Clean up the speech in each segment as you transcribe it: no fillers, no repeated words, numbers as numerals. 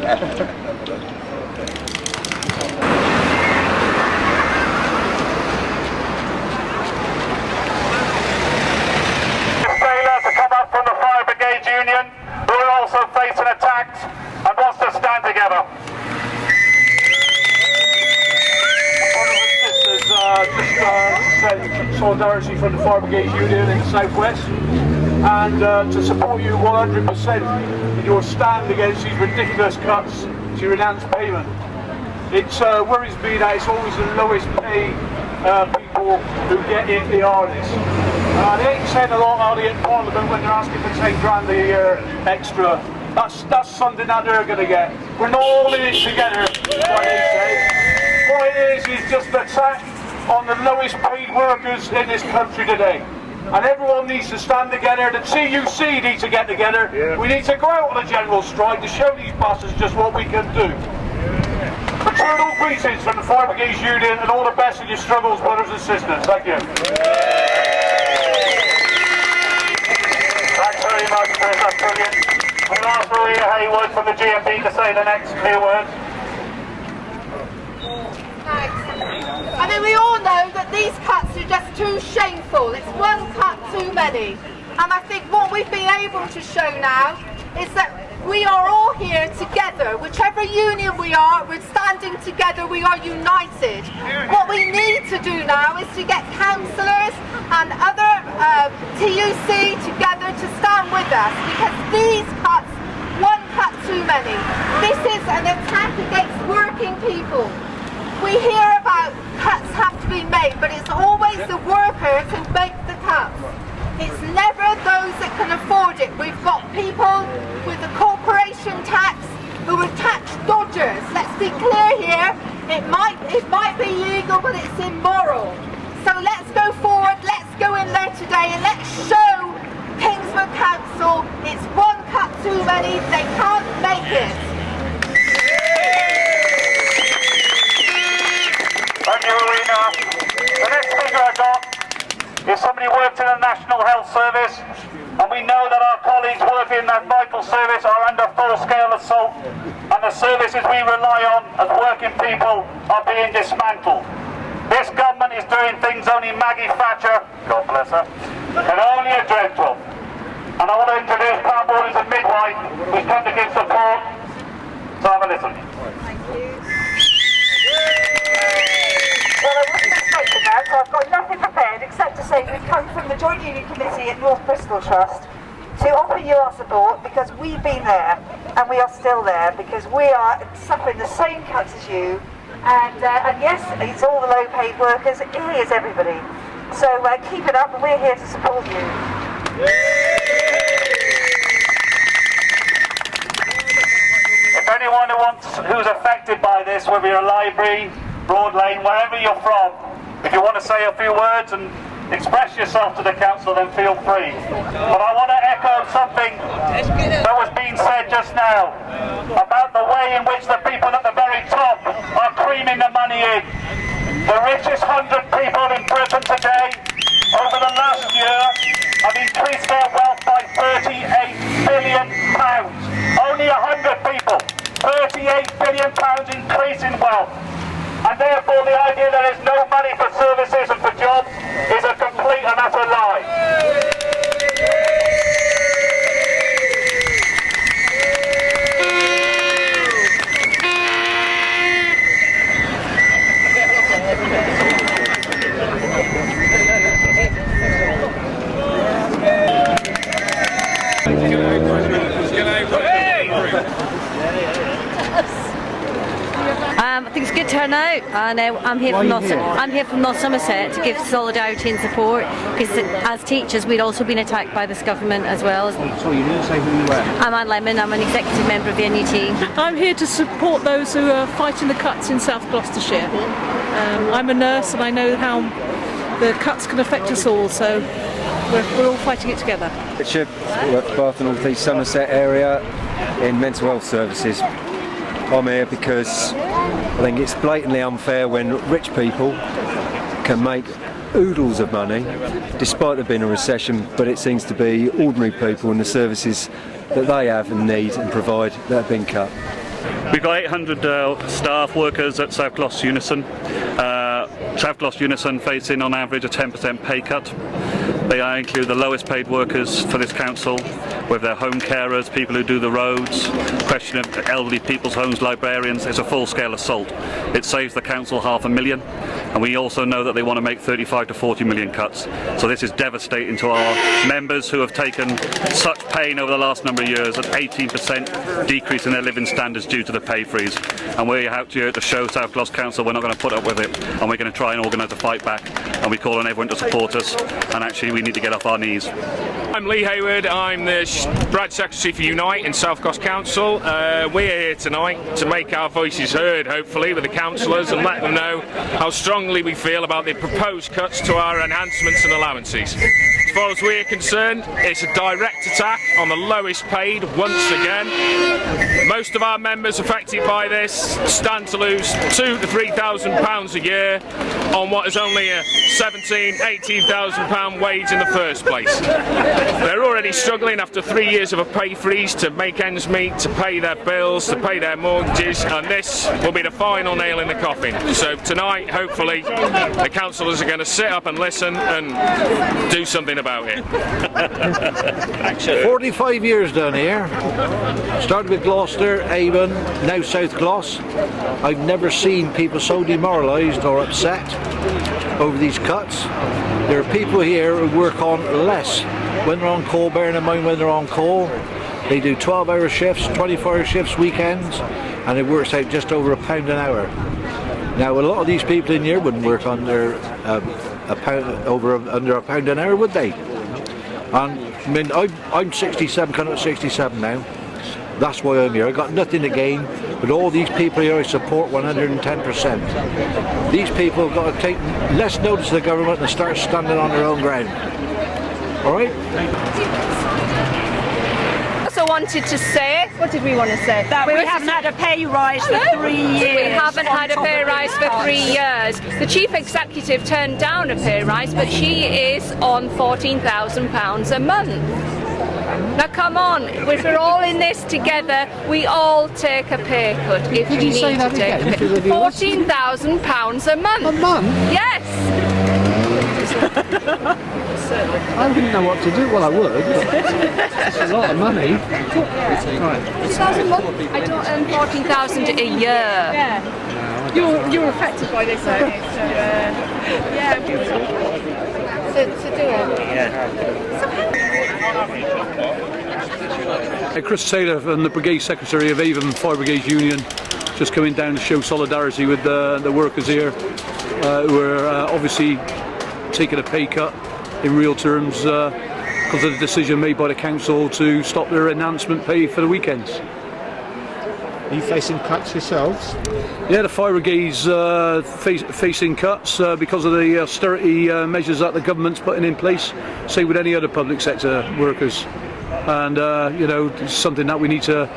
To come up from the Fire Brigade Union, who are also facing attacks and wants to stand together. Just solidarity from the Fire Brigade Union in the Southwest, and to support you 100% in your stand against these ridiculous cuts to your enhanced payment. It worries me that it's always the lowest paid people who get it the hardest. They ain't saying a lot out in Parliament when they're asking for 10 grand a year extra. That's something that they're going to get. We're not all in it together, what they say. What it is just an attack on the lowest paid workers in this country today. And everyone needs to stand together. The TUC needs to get together. Yeah. We need to go out on a general strike to show these bosses just what we can do. Fraternal greetings from the Fire Brigade Union, and all the best in your struggles, brothers and sisters. Thank you. Thanks very much, Chris. That's brilliant. We'll ask Maria Haywood from the GMB to say the next few words. Thanks. I mean, we all know that these cuts are just too shameful. It's one cut too many. And I think what we've been able to show now is that we are all here together. Whichever union we are, we're standing together, we are united. What we need to do now is to get councillors and other TUC together to stand with us, because these cuts, one cut too many. This is an attack against working people. We hear about cuts have to be made, but it's always the workers who make the cuts. It's never those that can afford it. We've got people with the corporation tax who are tax dodgers. Let's be clear here. It might be legal, but it's immoral. So let's go forward, let's go in there today, and let's show Kingswood Council it's one cut too many, they can't make it. Thank you, Arena. The next speaker I got is somebody who works in the National Health Service, and we know that our colleagues working in that vital service are under full-scale assault, and the services we rely on as working people are being dismantled. This government is doing things only Maggie Thatcher, God bless her, can only have dreamt of. And I want to introduce Pam Borden as a midwife who's come to give support. So have a listen. Thank you. Well, I wasn't expecting that, so I've got nothing prepared except to say we've come from the Joint Union Committee at North Bristol Trust to offer you our support, because we've been there and we are still there, because we are suffering the same cuts as you, and yes, it's all the low paid workers, it is everybody. So keep it up, and we're here to support you. If anyone who's affected by this, whether you're a library, Broad Lane, wherever you're from, if you want to say a few words and express yourself to the council, then feel free. But I want to echo something that was being said just now about the way in which the people at the very top are creaming the money in. The richest 100 people in Britain today, over the last year, have increased their wealth by £38 billion. Only 100 people, £38 billion increase in wealth. And therefore the idea there is no money for services and for jobs is a complete and utter lie. I think it's a good turnout, and I'm here from North Somerset to give solidarity and support, because as teachers we'd also been attacked by this government as well. Sorry, you didn't say who you were. I'm Anne Lemon, I'm an executive member of the NUT. I'm here to support those who are fighting the cuts in South Gloucestershire. I'm a nurse and I know how the cuts can affect us all, so we're all fighting it together. Richard, work for Bath and North East Somerset area in mental health services. I'm here because I think it's blatantly unfair when rich people can make oodles of money despite there being a recession, but it seems to be ordinary people and the services that they have and need and provide that have been cut. We've got 800 staff workers at South Gloucester Unison. South Gloucester Unison facing on average a 10% pay cut. They include the lowest paid workers for this council, with their home carers, people who do the roads, question of elderly people's homes, librarians. It's a full-scale assault. It saves the council £500,000, and we also know that they want to make 35 to 40 million cuts. So this is devastating to our members who have taken such pain over the last number of years, an 18% decrease in their living standards due to the pay freeze. And we're out here to show South Gloucester Council we're not going to put up with it, and we're going to try and organise a fight back, and we call on everyone to support us, and actually we need to get off our knees. I'm Lee Hayward, I'm the Branch Secretary for Unite in South Gloucester Council. We're here tonight to make our voices heard, hopefully, with the councillors and let them know how strongly we feel about the proposed cuts to our enhancements and allowances. As far as we're concerned, it's a direct attack on the lowest paid once again. Most of our members affected by this stand to lose £2,000 to £3,000 a year on what is only a £17,000, £18,000 wage in the first place. They're already struggling after 3 years of a pay freeze to make ends meet, to pay their bills, to pay their mortgages, and this will be the final nail in the coffin. So tonight, hopefully, the councillors are going to sit up and listen and do something about it. 45 years down here. Started with Gloucester, Avon, now South Gloss. I've never seen people so demoralised or upset over these cuts. There are people here who work on less when they're on call, bearing in mind when they're on call. They do 12-hour shifts, 24-hour shifts, weekends, and it works out just over £1 an hour. Now, a lot of these people in here wouldn't work under under £1 an hour, would they? And I mean, I'm 67, coming up 67 now. That's why I'm here. I've got nothing to gain, but all these people here I support 110%. These people have got to take less notice of the government and start standing on their own ground. All right? Also wanted to say, what did we want to say? That we haven't had a pay rise for 3 years. We haven't had a pay rise for 3 years. The chief executive turned down a pay rise, but she is on £14,000 a month. Now come on, if we're all in this together, we all take a pay cut if we need to take a pay. £14,000 a month. A month? Yes. I wouldn't know what to do. Well, I would. It's a lot of money. Right. £14,000 a month. I don't earn £14,000 a year. Yeah. You're affected by this, though. To do it. Chris Taylor, I'm the Brigade Secretary of Avon Fire Brigade Union, just coming down to show solidarity with the workers here who are obviously taking a pay cut in real terms because of the decision made by the council to stop their enhancement pay for the weekends. Are you facing cuts yourselves? Yeah, the fire brigade's facing cuts because of the austerity measures that the government's putting in place, same with any other public sector workers. And you know, it's something that we need to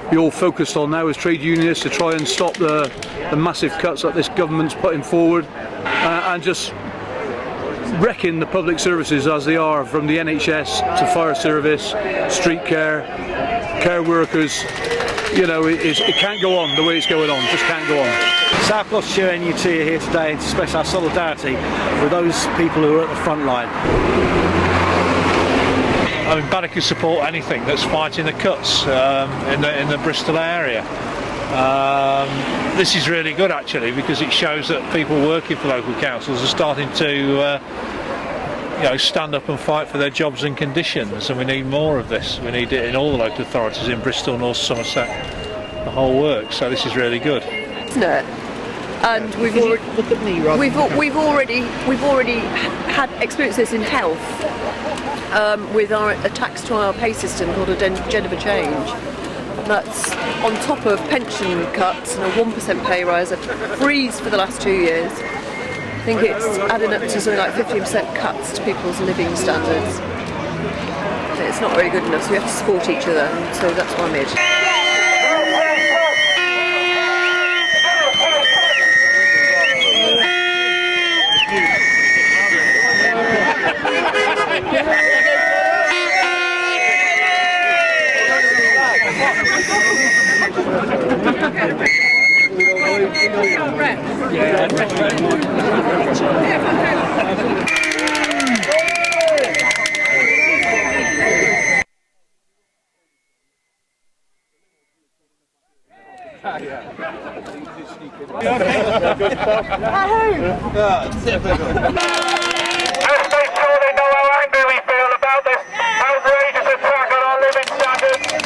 be all focused on now as trade unionists to try and stop the massive cuts that this government's putting forward and just wrecking the public services as they are, from the NHS to fire service, street care, care workers. You know, it can't go on the way it's going on, just can't go on. South Gloucestershire NUT are here today to express our solidarity with those people who are at the front line. I mean, Baddeck support anything that's fighting the cuts in the Bristol area. This is really good actually, because it shows that people working for local councils are starting to you know, stand up and fight for their jobs and conditions, and we need more of this. We need it in all the local authorities in Bristol, North Somerset, the whole works. So this is really good. Isn't it? And we've already had experiences in health with a tax to our pay system called agenda for change. That's on top of pension cuts and a 1% pay rise, a freeze for the last 2 years. I think it's adding up to something like 15% cuts to people's living standards. It's not really good enough, so we have to support each other, so that's what I'm here to. Let's make sure they know how angry we feel about this outrageous attack on our living standards.